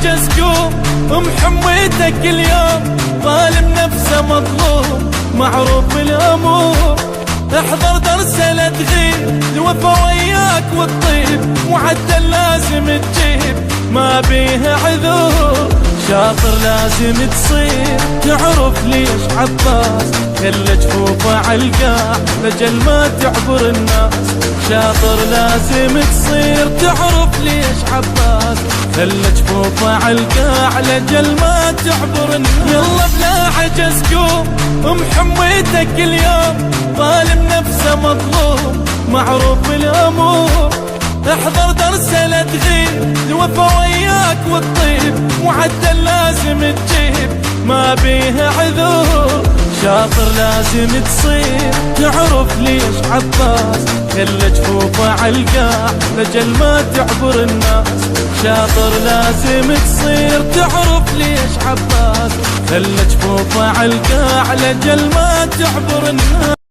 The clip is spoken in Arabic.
عجز قوم محميتك اليوم، ظالم نفسه مظلوم معروف بالامور. احضر درس لا تغيب، الوفا وياك والطيب معدل لازم تجيب ما بيها عذور. شاطر لازم تصير تعرف ليش عباس كل جفوفه عالقاع لجل ما تعبر الناس. شاطر لازم تصير تعرف ليش عباس كل جفوفه عالقاع لجل ما تعبر الناس. يلا بلا عجز قوم محميتك اليوم، ظالم نفسه مظلوم معروف بالامور. احضر درس لا تغيب، الوفا وياك والطيب معدل لازم تجيب ما بيها عذور. شاطر لازم تصير تعرف ليش عباس كل جفوفه عالقاع لجل ما تعبر الناس. شاطر لازم تصير تعرف ليش عباس كل جفوفه عالقاع لجل ما تعبر الناس.